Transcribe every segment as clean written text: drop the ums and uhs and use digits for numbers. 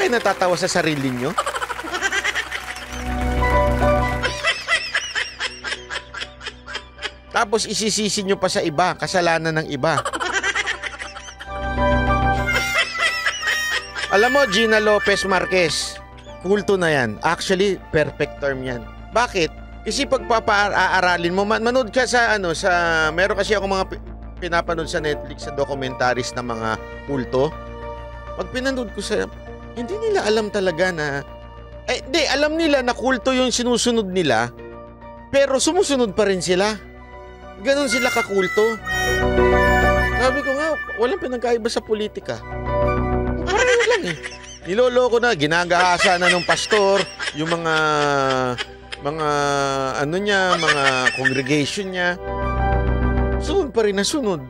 kayo natatawa sa sarili nyo? Tapos isisisi nyo pa sa iba, kasalanan ng iba. Alam mo, Gina Lopez Marquez, kulto na yan. Actually, perfect term yan. Bakit? Kasi pagpapaaralin mo, manood ka sa meron kasi ako mga pinapanood sa Netflix sa documentaries na mga kulto. Pag pinanood ko hindi nila alam talaga na, alam nila na kulto yung sinusunod nila, pero sumusunod pa rin sila. Ganon sila kakulto. Sabi ko nga, walang pinagkaiba sa politika. Pareho lang eh. Niloloko na, ginagahasa na ng pastor, yung mga congregation niya. Sunod pa rin na sunod.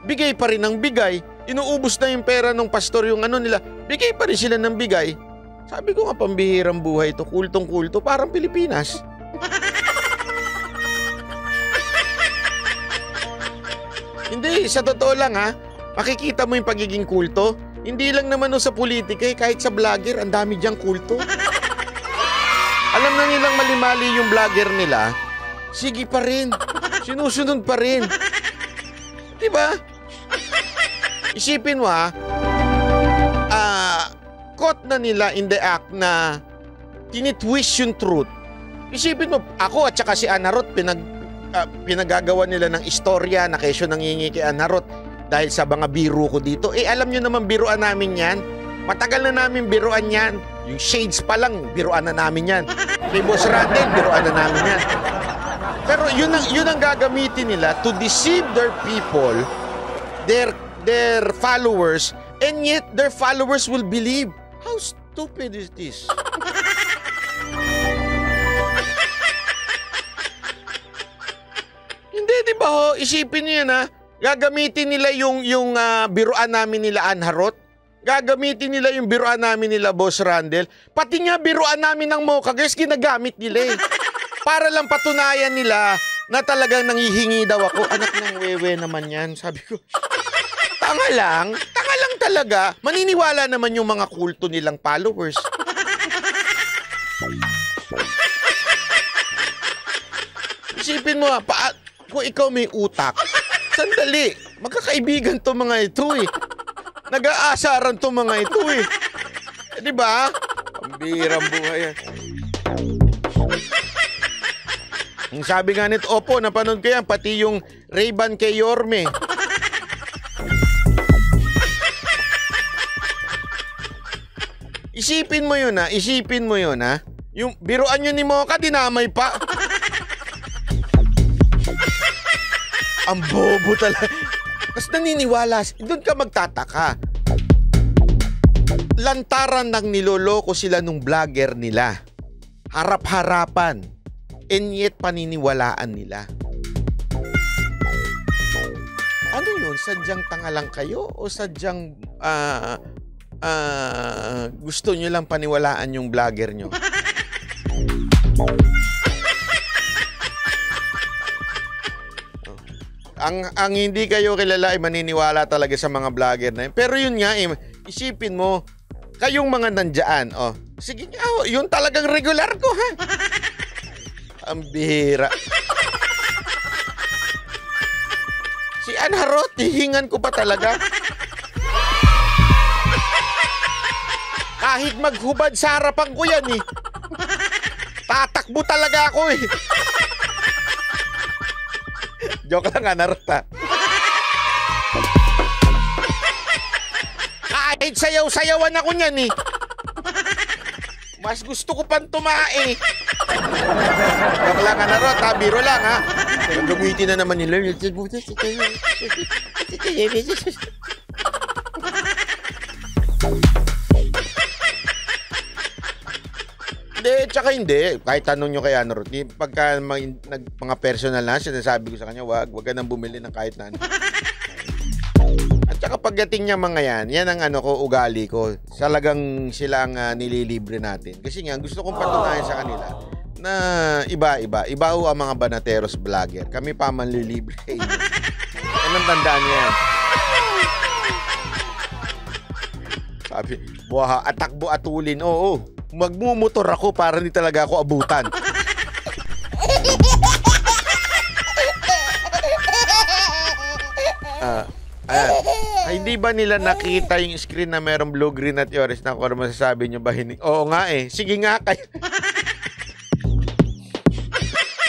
Bigay pa rin ng bigay. Inuubos na yung pera ng pastor, yung nila. Bigay pa rin sila ng bigay. Sabi ko nga, pambihirang buhay ito. Kultong-kulto, parang Pilipinas. Hindi, sa totoo lang makikita mo yung pagiging kulto. Hindi lang naman sa politika kahit sa vlogger, ang dami diyang kulto. Alam na nilang mali-mali yung vlogger nila, sige pa rin, sinusunod pa rin. Diba? Isipin mo caught na nila in the act na tinitwist yung truth. Isipin mo, ako at saka si Ana Ruth, pinagagawa nila ng istorya na kesyo nangingi kay Ana Ruth dahil sa mga biro ko dito. Alam nyo naman biruan namin yan. Matagal na namin biruan yan. Yung shades pa lang, biruan na namin yan. Kay Boss Randel, biruan na namin yan. Pero yun ang gagamitin nila to deceive their people, their followers, and yet their followers will believe. How stupid is this? Hindi, di ba ho? Isipin niyo yan gagamitin nila yung biruan namin nila Ana Ruth. Gagamitin nila yung biruan namin nila Boss Randel. Pati nga biruan namin ng Mocha Girls, ginagamit nila Para lang patunayan nila na talagang nanghihingi daw ako. Anak ng wewe naman yan. Sabi ko, tanga lang talaga. Maniniwala naman yung mga kulto nilang followers. Isipin mo kung ikaw may utak, sandali, magkakaibigan to mga ito Nag-aasaran to mga ito Di ba? Pambihirang buhay yan. Ang sabi nga nito, opo, napanood ko yan, pati yung Ray-Ban kay Yorme. Isipin mo yun Yung biruan nyo ni Mocha, dinamay pa. Ang bobo talaga. Tapos naniniwala, doon ka magtataka. Lantaran ng niloloko sila nung vlogger nila. Harap-harapan. And yet paniniwalaan nila. Ano yun? Sadyang tanga lang kayo? O sadyang gusto nyo lang paniwalaan yung vlogger nyo? Ang hindi kayo kilala ay maniniwala talaga sa mga vlogger na yun. Pero yun nga isipin mo, kayong mga nandyan, sige nga, yun talagang regular ko, Ang bihira. Si Ana Ruth, hihingan ko pa talaga. Kahit maghubad sa harapan ko yan, tatakbo talaga ako, Joke lang, Ana Ruth, Kahit sayaw-sayawan ako niyan, Mas gusto ko pang tumae. Joke lang, Ana Ruth, biro lang, Gamitin na naman nila. Hindi, tsaka hindi. Kahit tanong nyo kay Ana Ruth, pagka mga personal na, sinasabi ko sa kanya, wag ka nang bumili ng kahit na ano. At tsaka pagdating niya mga yan ang ugali ko. Talagang sila ang nililibre natin. Kasi nga, gusto kong patunayan sa kanila na iba-iba. Iba ang mga banateros vlogger. Kami pa manlilibre. Yan ang tandaan niya yan. Sabi, buha, atakbo atulin. Oo, magmumotor ako para hindi talaga ako abutan. Ayan. Ay, hindi ba nila nakita yung screen na merong blue, green at orange na kung ano masasabi nyo ba? Oo nga eh. Sige nga kayo.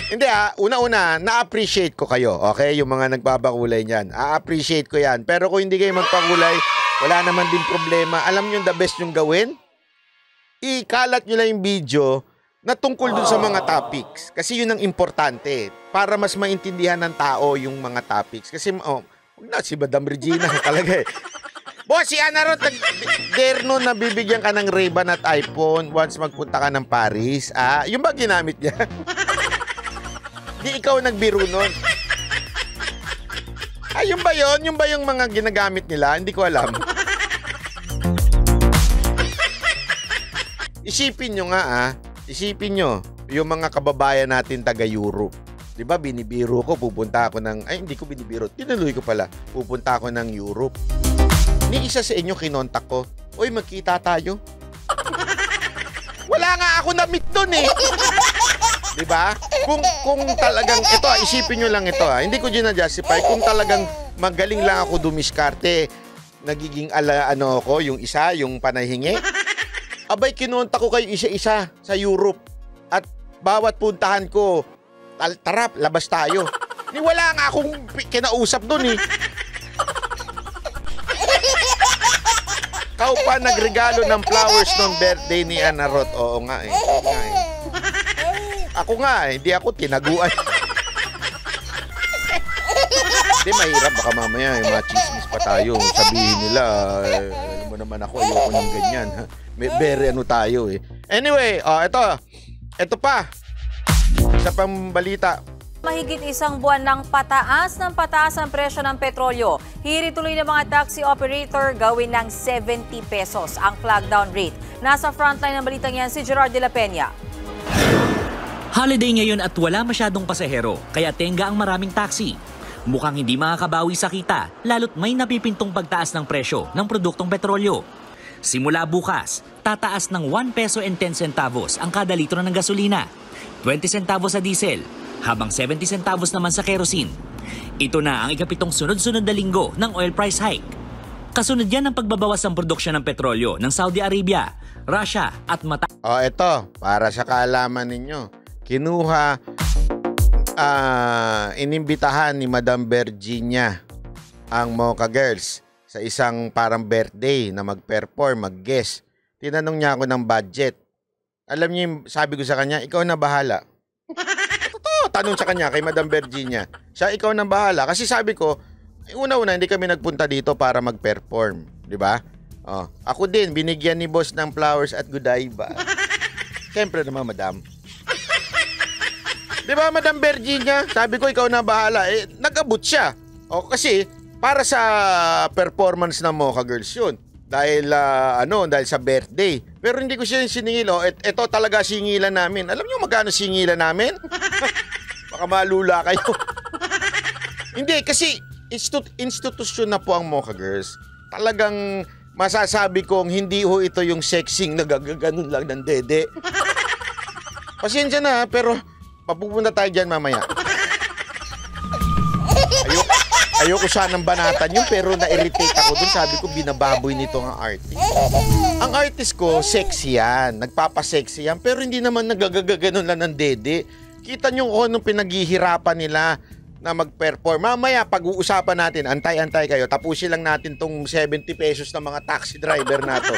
Hindi una-una, na-appreciate ko kayo. Okay? Yung mga nagbabakulay niyan. A-appreciate ko yan. Pero kung hindi kayo magpakulay, wala naman din problema. Alam nyo the best yung gawin? Ikalat nyo lang yung video na tungkol dun sa mga topics. Kasi yun ang importante. Para mas maintindihan ng tao yung mga topics. Kasi, huwag na, si Madam Regina talaga eh. Boss, si Ana Rod, dare no, nabibigyan ka ng Ray-Ban at iPhone once magpunta ka ng Paris. Yung ba ginamit niya? Di ikaw nagbiro nun. Yung ba yun? Yung ba yung mga ginagamit nila? Hindi ko alam. Isipin nyo nga isipin nyo, yung mga kababayan natin taga-Europe. Diba, binibiro ko, pupunta ako ng, hindi ko binibiro, tinuloy ko pala, pupunta ako ng Europe. Ni isa sa inyo kinontak ko, oy, magkita tayo. Wala nga ako na-meet dun eh. Diba? Kung talagang, ito isipin nyo lang ito hindi ko gina-justify, kung talagang magaling lang ako dumiskarte, nagiging ako, yung isa, yung panahingi, abay, kinontak ko kayo isa-isa sa Europe. At bawat puntahan ko, tara, labas tayo. Wala nga akong kinausap doon eh. Kau pa nagregalo ng flowers ng birthday ni Ana Rod. Oo nga eh. Ako nga hindi ako tinaguan. Hindi, mahirap. Baka mamaya yung mga chismis pa tayo. Sabihin nila, alam mo naman ako, ayoko ng ganyan. Very tayo eh. Anyway, ito pa. Sa pambalita. Mahigit isang buwan ng pataas ang presyo ng petrolyo. Hirit tuloy ng mga taxi operator gawin ng 70 pesos ang flag down rate. Nasa frontline ng balitang yan si Gerard de la Peña. Holiday ngayon at wala masyadong pasahero, kaya tenga ang maraming taxi. Mukhang hindi makakabawi sa kita, lalo't may napipintong pagtaas ng presyo ng produktong petrolyo. Simula bukas, tataas ng 1 peso and 10 centavos ang kada litro ng gasolina, 20 centavos sa diesel, habang 70 centavos naman sa kerosene. Ito na ang ikapitong sunod-sunod na linggo ng oil price hike. Kasunod yan ang pagbabawas ng produksyon ng petrolyo ng Saudi Arabia, Russia at ito, para sa kaalaman ninyo, kinuha, inimbitahan ni Madam Virginia ang Mocha Girls sa isang parang birthday na mag-perform, mag-guest. Tinanong niya ako ng budget. Alam niyo, sabi ko sa kanya, ikaw na bahala. Totoo, tanong sa kanya kay Madam Virginia. Siya, ikaw na bahala. Kasi sabi ko, una-una, hindi kami nagpunta dito para mag-perform. Di ba? Ako din, binigyan ni boss ng flowers at Godiva. Siyempre naman, madam. Di ba, Madam Virginia? Sabi ko, ikaw na bahala. Nag-abot siya. Kasi, para sa performance ng Mocha Girls yun. Dahil, dahil sa birthday. Pero hindi ko siya siningil. Ito talaga singilan namin. Alam niyo magkano singilan namin? Baka malula kayo. Hindi, kasi institusyon na po ang Mocha Girls. Talagang masasabi kong hindi ho ito yung sexing na gaganon lang ng dede. Pasensya na, pero papupunta tayo dyan mamaya. Ayoko sanang banatan yun, pero na-irritate ako dun. Sabi ko, binababoy nito ang artist. Ang artist ko, sexy yan. Nagpapasexy yan, pero hindi naman nagagaganon lang ng dede. Kita nyo kung anong pinaghihirapan nila na mag-perform. Mamaya, pag-uusapan natin, antay-antay kayo. Tapusin lang natin tong 70 pesos ng mga taxi driver na to.